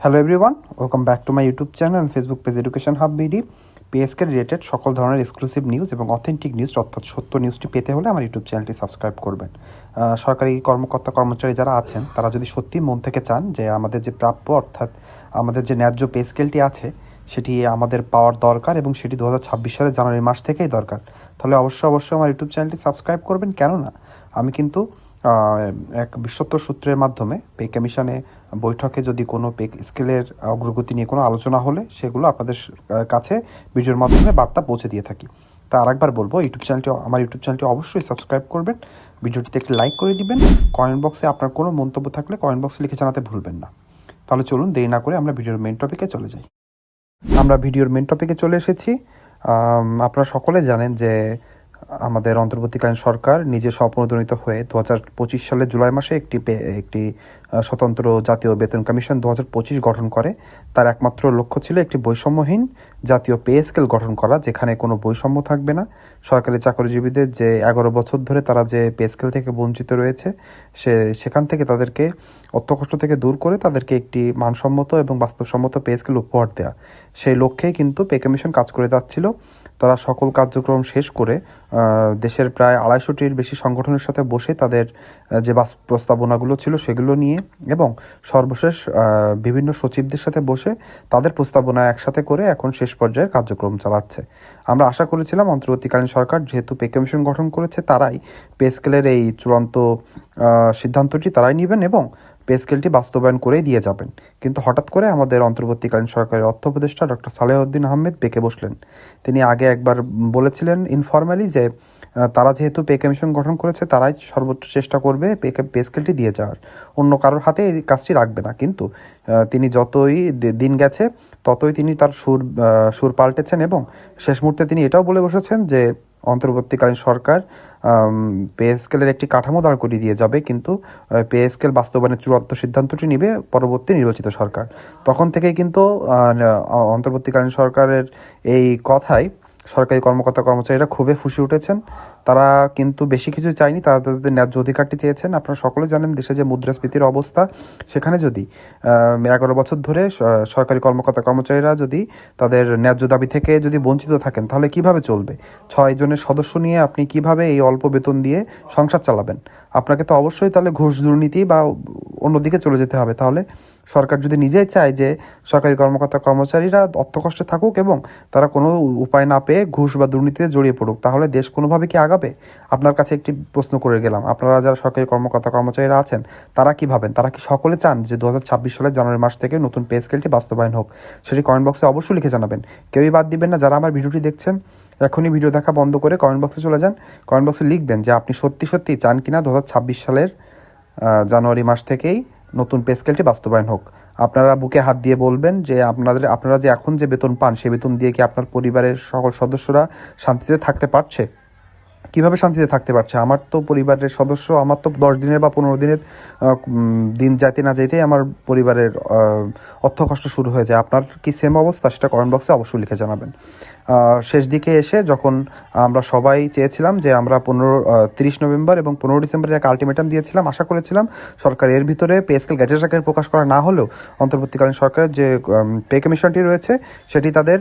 Hello everyone, welcome back to my YouTube channel and Facebook page education hub BD. PSK related সকল ধরনের exclusive news এবং authentic news অর্থাৎ সত্য নিউজটি পেতে হলে আমার ইউটিউব চ্যানেলটি সাবস্ক্রাইব করবেন। সরকারি কর্মকর্তা কর্মচারী যারা আছেন তারা যদি সত্যি মন থেকে চান যে আমাদের যে প্রাপ্য অর্থাৎ আমাদের যে ন্যায্য পে স্কেলটি আছে সেটি আমাদের পাওয়ার দরকার এবং সেটি 2026 সালের জানুয়ারি মাস থেকেই দরকার, তাহলে অবশ্যই আমার ইউটিউব চ্যানেলটি সাবস্ক্রাইব করবেন। কেননা আমি কিন্তু এক বিশ্বস্ত সূত্রের মাধ্যমে পে কমিশনে বৈঠকে যদি কোনো পে স্কেলের অগ্রগতি নিয়ে কোনো আলোচনা হলে সেগুলো আপনাদের কাছে ভিডিওর মাধ্যমে বার্তা পৌঁছে দিয়ে থাকি। তা আরেকবার বলবো, আমার ইউটিউব চ্যানেলটি অবশ্যই সাবস্ক্রাইব করবেন, ভিডিওটিতে একটি লাইক করে দিবেন, কমেন্ট বক্সে আপনার কোনো মন্তব্য থাকলে কমেন্ট বক্সে লিখে জানাতে ভুলবেন না। তাহলে চলুন দেরি না করে আমরা ভিডিওর মেন টপিকে চলে যাই। আমরা ভিডিওর মেন টপিকে চলে এসেছি। আপনারা সকলে জানেন যে আমাদের অন্তর্বর্তীকালীন সরকার নিজে স্বপ্নদনিত হয়ে 2025 সালের জুলাই মাসে একটি স্বতন্ত্র জাতীয় বেতন কমিশন 2025 গঠন করে। তার একমাত্র লক্ষ্য ছিল একটি বৈষম্যহীন জাতীয় পে স্কেল গঠন করা, যেখানে কোনো বৈষম্য থাকবে না। সরকারি চাকরিজীবীদের যে 11 বছর ধরে তারা যে পে স্কেল থেকে বঞ্চিত রয়েছে সেখান থেকে তাদেরকে অর্থকষ্ট থেকে দূর করে তাদেরকে একটি মানসম্মত এবং বাস্তবসম্মত পে স্কেল উপহার দেওয়া, সেই লক্ষ্যেই কিন্তু পে কমিশন কাজ করে যাচ্ছিল। তারা সকল কার্যক্রম শেষ করে দেশের প্রায় 250টির বেশি সংগঠনের সাথে বসে তাদের যে প্রস্তাবনাগুলো ছিল সেগুলো নিয়ে এবং সর্বশেষ বিভিন্ন সচিবদের সাথে বসে তাদের প্রস্তাবনা একসাথে করে এখন শেষ পর্যায়ের কার্যক্রম চালাচ্ছে। আমরা আশা করেছিলাম অন্তর্বর্তীকালীন সরকার যেহেতু পে কমিশন গঠন করেছে তারাই পে স্কেলের এই চূড়ান্ত সিদ্ধান্তটি তারাই নেবেন এবং পে স্কেলটি বাস্তবায়ন করেই দিয়ে যাবেন। কিন্তু হঠাৎ করে আমাদের অন্তর্বর্তীকালীন সরকারের অর্থ উপদেষ্টা ডক্টর সালেহউদ্দিন আহমেদ বেঁকে বসলেন। তিনি আগে একবার বলেছিলেন ইনফরম্যালি যে তারা যেহেতু পে কমিশন গঠন করেছে তারাই সর্বোচ্চ চেষ্টা করবে পে স্কেলটি দিয়ে যাওয়ার, অন্য কারোর হাতে এই কাজটি রাখবে না। কিন্তু তিনি যতই দিন গেছে ততই তিনি তার সুর পাল্টেছেন এবং শেষ মুহূর্তে তিনি এটাও বলে বসেছেন যে অন্তর্বর্তীকালীন সরকার পে স্কেলের একটি কাঠামো দাঁড় করিয়ে দিয়ে যাবে, কিন্তু পে স্কেল বাস্তবায়নের চূড়ান্ত সিদ্ধান্তটি নেবে পরবর্তী নির্বাচিত সরকার। তখন থেকেই কিন্তু অন্তর্বর্তীকালীন সরকারের এই কথায় সরকারি কর্মকর্তা কর্মচারীরা খুবই ফুঁসে উঠেছেন। তারা কিন্তু বেশি কিছু চায়নি, তারা তাদের ন্যায্য অধিকারটি চেয়েছেন। আপনারা সকলে জানেন দেশে যে মুদ্রাস্ফীতির অবস্থা, সেখানে যদি 11 বছর ধরে সরকারি কর্মকর্তা কর্মচারীরা যদি তাদের ন্যায্য দাবি থেকে যদি বঞ্চিত থাকেন তাহলে কিভাবে চলবে? 6 জনের সদস্য নিয়ে আপনি কিভাবে এই অল্প বেতন দিয়ে সংসার চালাবেন? আপনাকে তো অবশ্যই তাহলে ঘুষ দুর্নীতি বা অন্যদিকে চলে যেতে হবে। তাহলে সরকার যদি নিজেই চায় যে সরকারি কর্মকর্তা কর্মচারীরা অর্থকষ্টে থাকুক এবং তারা কোনো উপায় না পেয়ে ঘুষ বা দুর্নীতিতে জড়িয়ে পড়ুক, তাহলে দেশ কোনোভাবে কি আগাবে? আপনার কাছে একটি প্রশ্ন করে গেলাম, আপনারা যারা সরকারি কর্মকর্তা কর্মচারীরা আছেন তারা কি ভাবেন? তারা কি সকলে চান যে 2026 সালের জানুয়ারি মাস থেকে নতুন পে স্কেলটি বাস্তবায়ন হোক? সেটি কমেন্ট বক্সে অবশ্যই লিখে জানাবেন। কেউই বাদ দিবেন না। যারা আমার ভিডিওটি দেখছেন এখনই ভিডিও দেখা বন্ধ করে কমেন্ট বক্সে চলে যান, কমেন্ট বক্সে লিখবেন যে আপনি সত্যি চান কিনা 2026 সালের জানুয়ারি মাস থেকেই নতুন পে স্কেলটি বাস্তবায়ন হোক। আপনারা বুকে হাত দিয়ে বলবেন যে আপনারা যে এখন যে বেতন পান সে বেতন দিয়ে কি আপনার পরিবারের সকল সদস্যরা শান্তিতে থাকতে পারছে? কিভাবে শান্তিতে থাকতে পারছে? আমার তো পরিবারের সদস্য, আমার তো 10 দিনের বা 15 দিনের দিন যাইতে না যাইতেই আমার পরিবারের অর্থ কষ্ট শুরু হয়ে যায়। আপনার কি সেম অবস্থা? সেটা কমেন্ট বক্সে অবশ্যই লিখে জানাবেন। শেষ দিকে এসে যখন আমরা সবাই চেয়েছিলাম যে আমরা 30 নভেম্বর এবং 15 ডিসেম্বরের এক আলটিমেটাম দিয়েছিলাম, আশা করেছিলাম সরকার এর ভিতরে পে স্কেল গ্যাজেট আকারে প্রকাশ করা না হলেও অন্তর্বর্তীকালীন সরকারের যে পে কমিশনটি রয়েছে সেটি তাদের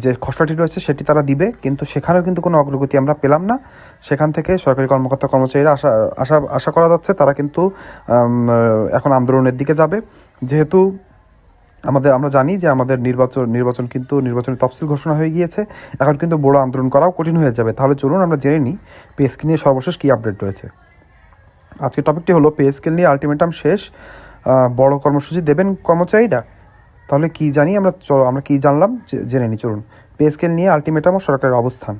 যে খসড়াটি রয়েছে সেটি তারা দিবে, কিন্তু সেখানেও কিন্তু কোনো অগ্রগতি আমরা পেলাম না। সেখান থেকে সরকারি কর্মকর্তা কর্মচারীরা আশা করা যাচ্ছে তারা কিন্তু এখন আন্দোলনের দিকে যাবে। যেহেতু আমরা জানি যে আমাদের নির্বাচনী তফসিল ঘোষণা হয়ে গিয়েছে, এখন কিন্তু বড় আন্দোলন করাও কঠিন হয়ে যাবে। তাহলে চলুন আমরা জেনে নিই পে স্কেল নিয়ে সর্বশেষ কী আপডেট রয়েছে। আজকের টপিকটি হলো পে স্কেল নিয়ে আলটিমেটাম শেষ, বড় কর্মসূচি দেবেন কর্মচারীরা। তাহলে কি জানি আমরা কি জানলাম জেনে নিই চলুন। পে স্কেল নিয়ে আলটিমেটাম ও সরকারের অবস্থান।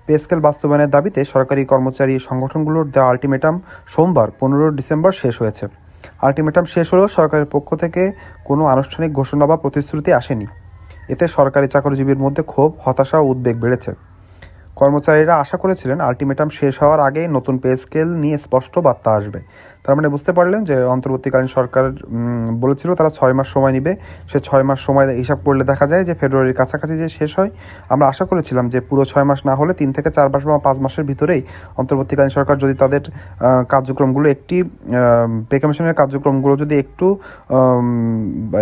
পে স্কেল বাস্তবায়নের দাবিতে সরকারি কর্মচারী সংগঠনগুলোর দেওয়া আলটিমেটাম সোমবার 15 ডিসেম্বর শেষ হয়েছে। আলটিমেটাম শেষ হলেও সরকারের পক্ষ থেকে কোনো আনুষ্ঠানিক ঘোষণা বা প্রতিশ্রুতি আসেনি। এতে সরকারি চাকরিজীবীর মধ্যে ক্ষোভ, হতাশা ও উদ্বেগ বেড়েছে। কর্মচারীরা আশা করেছিলেন আলটিমেটাম শেষ হওয়ার আগে নতুন পে স্কেল নিয়ে স্পষ্ট বার্তা আসবে। তার মানে বুঝতে পারলেন যে অন্তর্বর্তীকালীন সরকার বলেছিল তারা 6 মাস সময় নেবে। সে 6 মাস সময় হিসাব করলে দেখা যায় যে ফেব্রুয়ারির কাছাকাছি যে শেষ হয়। আমরা আশা করেছিলাম যে পুরো 6 মাস না হলে 3 থেকে 4 মাস বা 5 মাসের ভিতরেই অন্তর্বর্তীকালীন সরকার যদি তাদের কার্যক্রমগুলো পে কমিশনের কার্যক্রমগুলো যদি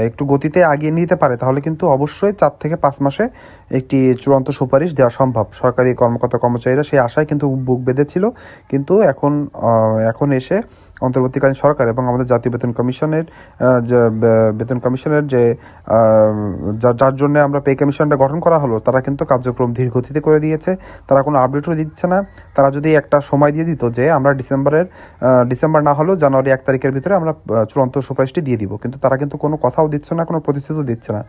একটু গতিতে আগিয়ে নিতে পারে, তাহলে কিন্তু অবশ্যই 4 থেকে 5 মাসে একটি চূড়ান্ত সুপারিশ দেওয়া সম্ভব। সরকারি কর্মকর্তা কর্মচারীরা সেই আশায় কিন্তু বুক বেঁধেছিল, কিন্তু এখন এসে অন্তর্বর্তীকালীন সরকার এবং আমাদের জাতীয় বেতন কমিশনের যে যার জন্য আমরা পে কমিশনটা গঠন করা হলো, তারা কিন্তু কার্যক্রম ধীর গতিতে করে দিয়েছে। তারা কোনো আপডেটও দিচ্ছে না। তারা যদি একটা সময় দিয়ে দিত যে আমরা ডিসেম্বর না হলেও জানুয়ারি 1 তারিখের ভিতরে আমরা চূড়ান্ত সুপারিশটি দিয়ে দিব, কিন্তু তারা কিন্তু কোনো কথাও দিচ্ছে না, কোনো প্রতিশ্রুতিও দিচ্ছে না।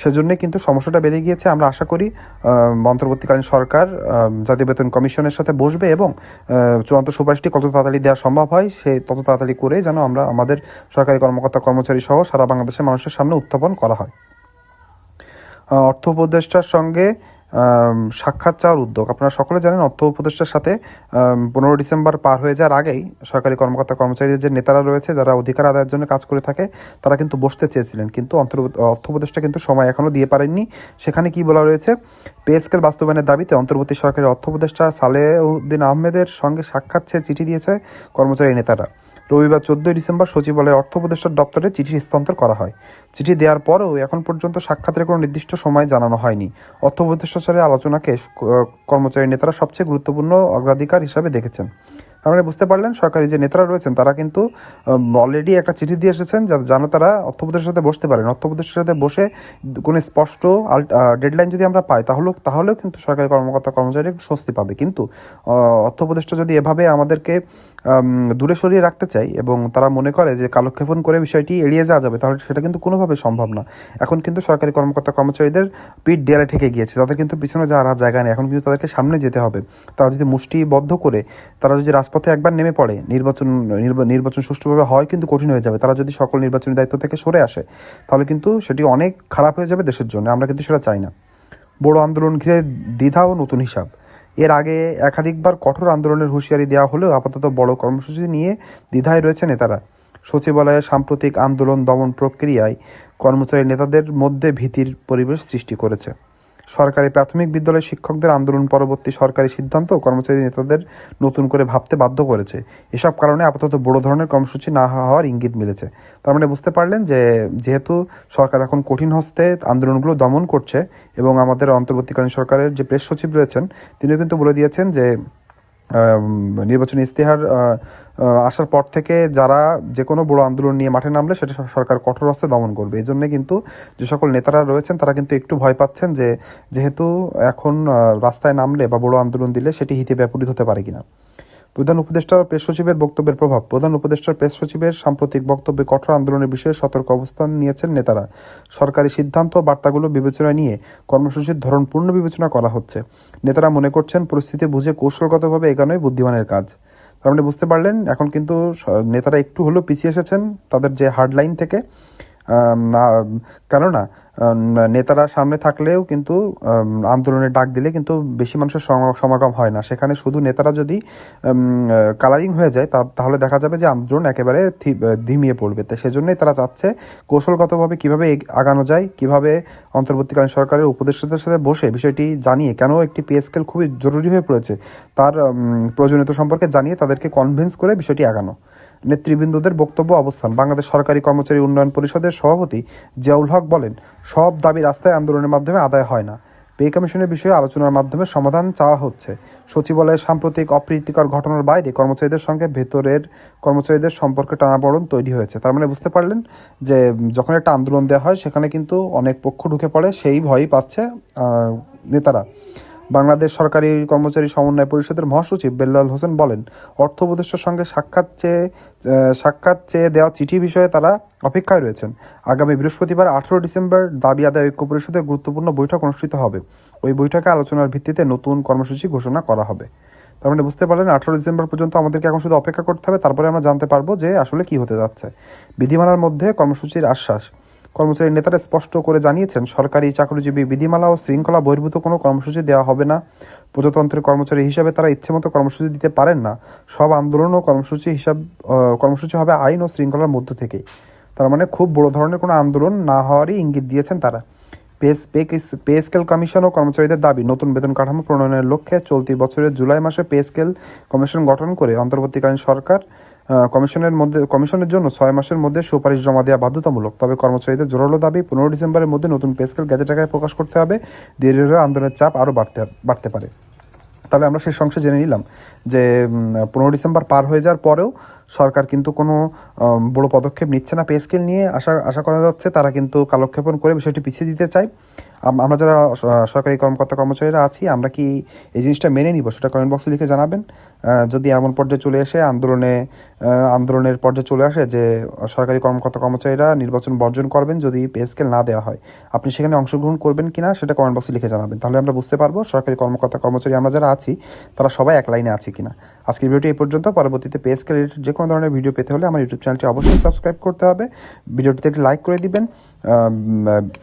সেজন্যই কিন্তু সমস্যাটা বেড়ে গিয়েছে। আমরা আশা করি অন্তর্বর্তীকালীন সরকার জাতীয় বেতন কমিশনের সাথে বসবে এবং চূড়ান্ত সুপারিশটি কত তাড়াতাড়ি দেওয়া সম্ভব হয় সে তত তাড়াতাড়ি করে যেন আমরা আমাদের সরকারি কর্মকর্তা কর্মচারী সহ সারা বাংলাদেশের মানুষের সামনে উত্থাপন করা হয়। অর্থ উপদেষ্টার সঙ্গে সাক্ষাৎ চাওয়ার উদ্যোগ। আপনারা সকলে জানেন অর্থ উপদেষ্টার সাথে 15 ডিসেম্বর পার হয়ে যাওয়ার আগেই সরকারি কর্মকর্তা কর্মচারীদের যে নেতারা রয়েছে, যারা অধিকার আদায়ের জন্য কাজ করে থাকে, তারা কিন্তু বসতে চেয়েছিলেন, কিন্তু অর্থ উপদেষ্টা কিন্তু সময় এখনও দিয়ে পারেননি। সেখানে কি বলা রয়েছে? পে স্কেল বাস্তবায়নের দাবিতে অন্তর্বর্তী সরকারের অর্থ উপদেষ্টা সালেউদ্দিন আহমেদের সঙ্গে সাক্ষাৎ চেয়ে চিঠি দিয়েছে কর্মচারী নেতারা। রবিবার 14 ডিসেম্বর সচিবালয়ে অর্থ উপদেষ্টার দপ্তরে চিঠি হস্তান্তর করা হয়। চিঠি দেওয়ার পরেও এখন পর্যন্ত সাক্ষাতের কোনো নির্দিষ্ট সময় জানানো হয়নি। অর্থ উপদেষ্টার সাথে আলোচনাকে কর্মচারী নেতারা সবচেয়ে গুরুত্বপূর্ণ অগ্রাধিকার হিসাবে দেখেছেন। আপনারা বুঝতে পারলেন সরকারি যে নেতারা রয়েছেন তারা কিন্তু অলরেডি একটা চিঠি দিয়ে এসেছেন যেন তারা অর্থ উপদেষ্টার সাথে বসতে পারেন। অর্থ উপদেষ্টার সাথে বসে কোনো স্পষ্ট ডেডলাইন যদি আমরা পাই তাহলেও কিন্তু সরকারি কর্মকর্তা কর্মচারী একটু স্বস্তি পাবে। কিন্তু অর্থ উপদেষ্টা যদি এভাবে আমাদেরকে দূরে সরিয়ে রাখতে চাই এবং তারা মনে করে যে কালক্ষেপণ করে বিষয়টি এড়িয়ে যাওয়া যাবে, তাহলে সেটা কিন্তু কোনোভাবে সম্ভব না। এখন কিন্তু সরকারি কর্মকর্তা কর্মচারীদের পিঠ দেয়ালে ঠেকে গিয়েছে, তাদের কিন্তু পিছনে যাওয়ার আর জায়গা নেই। এখন কিন্তু তাদেরকে সামনে যেতে হবে। তারা যদি মুষ্টিবদ্ধ করে তারা যদি রাজপথে একবার নেমে পড়ে, নির্বাচন সুষ্ঠুভাবে হয় কিন্তু কঠিন হয়ে যাবে। তারা যদি সকল নির্বাচনী দায়িত্ব থেকে সরে আসে, তাহলে কিন্তু সেটি অনেক খারাপ হয়ে যাবে দেশের জন্য। আমরা কিন্তু সেটা চাই না। বড় আন্দোলন ঘিরে দ্বিধা ও নতুন হিসাব। এর আগে একাধিকবার কঠোর আন্দোলনের হুঁশিয়ারি দেওয়া হলেও আপাতত বড় কর্মসূচি নিয়ে দ্বিধায় রয়েছে নেতারা। সচিবালয়ে সাম্প্রতিক আন্দোলন দমন প্রক্রিয়ায় কর্মচারী নেতাদের মধ্যে ভীতির পরিবেশ সৃষ্টি করেছে। সরকারি প্রাথমিক বিদ্যালয়ের শিক্ষকদের আন্দোলন পরবর্তী সরকারি সিদ্ধান্ত কর্মচারী নেতাদের নতুন করে ভাবতে বাধ্য করেছে। এসব কারণে আপাতত বড় ধরনের কর্মসূচি না হওয়ার ইঙ্গিত মিলেছে। তার মানে বুঝতে পারলেন যে যেহেতু সরকার এখন কঠিন হস্তে আন্দোলনগুলো দমন করছে এবং আমাদের অন্তর্বর্তীকালীন সরকারের যে প্রেস সচিব রয়েছেন তিনিও কিন্তু বলে দিয়েছেন যে নির্বাচনী ইস্তেহার আসার পর থেকে যারা যে কোনো বড় আন্দোলন নিয়ে মাঠে নামলে সেটা সরকার কঠোর হস্তে দমন করবে। এই জন্যে কিন্তু যে সকল নেতারা রয়েছেন তারা কিন্তু একটু ভয় পাচ্ছেন যে যেহেতু এখন রাস্তায় নামলে বা বড় আন্দোলন দিলে সেটি হিতে বিপরীত হতে পারে কিনা। প্রধান উপদেষ্টা প্রেস সচিবের বক্তব্যের প্রভাব। প্রধান উপদেষ্টার প্রেস সচিবের সাম্প্রতিক বক্তব্যে কঠোর আন্দোলনের বিষয়ে সতর্ক অবস্থান নিয়েছেন নেতারা। সরকারি সিদ্ধান্ত বার্তাগুলো বিবেচনায় নিয়ে কর্মসূচির ধরন পূর্ণ বিবেচনা করা হচ্ছে। নেতারা মনে করছেন পরিস্থিতি বুঝে কৌশলগতভাবে এগোনোই বুদ্ধিমানের কাজ। তার মানে বুঝতে পারলেন এখন কিন্তু নেতারা একটু হলেও পিছিয়ে এসেছেন তাদের যে হার্ড লাইন থেকে। কেননা নেতারা সামনে থাকলেও কিন্তু আন্দোলনের ডাক দিলে কিন্তু বেশি মানুষের সমাগম হয় না। সেখানে শুধু নেতারা যদি কালারিং হয়ে যায় তাহলে দেখা যাবে যে আন্দোলন একেবারে ধিমিয়ে পড়বে। তাই সেজন্যই তারা চাচ্ছে কৌশলগতভাবে কিভাবে আগানো যায়, কিভাবে অন্তর্বর্তীকালীন সরকারের উপদেষ্টাদের সাথে বসে বিষয়টি জানিয়ে কেন একটি পে স্কেল খুবই জরুরি হয়ে পড়েছে তার প্রয়োজনীয়তা সম্পর্কে জানিয়ে তাদেরকে কনভিন্স করে বিষয়টি আগানো। নেতৃবৃন্দদের বক্তব্য অবস্থান। বাংলাদেশ সরকারি কর্মচারী উন্নয়ন পরিষদের সভাপতি জিয়াউল হক বলেন, সব দাবি রাস্তায় আন্দোলনের মাধ্যমে আদায় হয় না। পে কমিশনের বিষয়ে আলোচনার মাধ্যমে সমাধান চাওয়া হচ্ছে। সচিবালয়ের সাম্প্রতিক অপ্রীতিকর ঘটনার বাইরে কর্মচারীদের সঙ্গে ভেতরের কর্মচারীদের সম্পর্কে টানাপোড়েন তৈরি হয়েছে। তার মানে বুঝতে পারলেন যে যখন একটা আন্দোলন দেওয়া হয় সেখানে কিন্তু অনেক পক্ষ ঢুকে পড়ে, সেই ভয়ই পাচ্ছে নেতারা। বাংলাদেশ সরকারি কর্মচারী সমন্বয় পরিষদের মহাসচিব বেল্লাল হোসেন বলেন, অর্থ উপদেষ্টার সঙ্গে সাক্ষাৎ চেয়ে দেওয়া চিঠি বিষয়ে তারা অপেক্ষায় রয়েছেন। আগামী বৃহস্পতিবার 18 ডিসেম্বর দাবি আদায় ঐক্য পরিষদের গুরুত্বপূর্ণ বৈঠক অনুষ্ঠিত হবে। ওই বৈঠকে আলোচনার ভিত্তিতে নতুন কর্মসূচি ঘোষণা করা হবে। তার মানে বুঝতে পারলেন 18 ডিসেম্বর পর্যন্ত আমাদেরকে এখন শুধু অপেক্ষা করতে হবে, তারপরে আমরা জানতে পারবো যে আসলে কি হতে যাচ্ছে। বিধিমালার মধ্যে কর্মসূচির আশ্বাস। কর্মচারী নেতারা স্পষ্ট করে জানিয়েছেন, সরকারি চাকরিজীবী বিধিমালা ও শৃঙ্খলা বহির্ভূত কোনো কর্মসূচি দেওয়া হবে না। প্রজাতন্ত্রের কর্মচারী হিসাবে তারা ইচ্ছেমতো কর্মসূচি দিতে পারেন না। সব আন্দোলন ও কর্মসূচি হবে আইন ও শৃঙ্খলার মধ্য থেকেই। তার মানে খুব বড় ধরনের কোনো আন্দোলন না হওয়ারই ইঙ্গিত দিয়েছেন তারা। পে স্কেল কমিশন ও কর্মচারীদের দাবি, নতুন বেতন কাঠামো প্রণয়নের লক্ষ্যে চলতি বছরের জুলাই মাসে পে স্কেল কমিশন গঠন করে অন্তর্বর্তীকালীন সরকার কমিশনের জন্য 6 মাসের মধ্যে সুপারিশ জমা দেওয়া বাধ্যতামূলক। তবে কর্মচারীদের জোরালো দাবি, 15 ডিসেম্বরের মধ্যে নতুন পে স্কেল গেজেট আকারে প্রকাশ করতে হবে। দেরি হলে আন্দোলনের চাপ আরও বাড়তে পারে। তাহলে আমরা শেষ অংশে জেনে নিলাম যে 15 ডিসেম্বর পার হয়ে যাওয়ার পরেও সরকার কিন্তু কোনো বড় পদক্ষেপ নিচ্ছে না পে স্কেল নিয়ে। আশা করা যাচ্ছে তারা কিন্তু কালক্ষেপণ করে বিষয়টি পিছিয়ে দিতে চায়। আমরা যারা সরকারি কর্মচারীরা আছি, আমরা কি এই জিনিসটা মেনে নিব, সেটা কমেন্ট বক্সে লিখে জানাবেন। যদি এমন পর্যায়ে চলে আসে, আন্দোলনের পর্যায়ে চলে আসে যে সরকারি কর্মচারীরা নির্বাচন বর্জন করবেন যদি পে স্কেল না দেওয়া হয়, আপনি সেখানে অংশগ্রহণ করবেন কিনা সেটা কমেন্ট বক্সে লিখে জানাবেন। তাহলে আমরা বুঝতে পারবো সরকারি কর্মচারী আমরা যারা আছি তারা সবাই এক লাইনে আছি কিনা। আজকের ভিডিওটি এই পর্যন্ত। পরবর্তীতে পে স্কেল রিলেটেড যে কোনো ধরনের ভিডিও পেতে হলে আমার ইউটিউব চ্যানেলটি অবশ্যই সাবস্ক্রাইব করতে হবে। ভিডিওটিতে একটি লাইক করে দিবেন।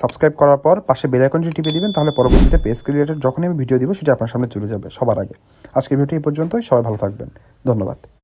সাবস্ক্রাইব করার পর পাশে বেল আইকনটি টিপে দিবেন, তাহলে পরবর্তীতে পে স্কেল রিলেটেড যখনই আমি ভিডিও দিব সেটি আপনার সামনে চলে যাবে সবার আগে। আজকের ভিডিওটি এই পর্যন্তই। সবাই ভালো থাকবেন। ধন্যবাদ।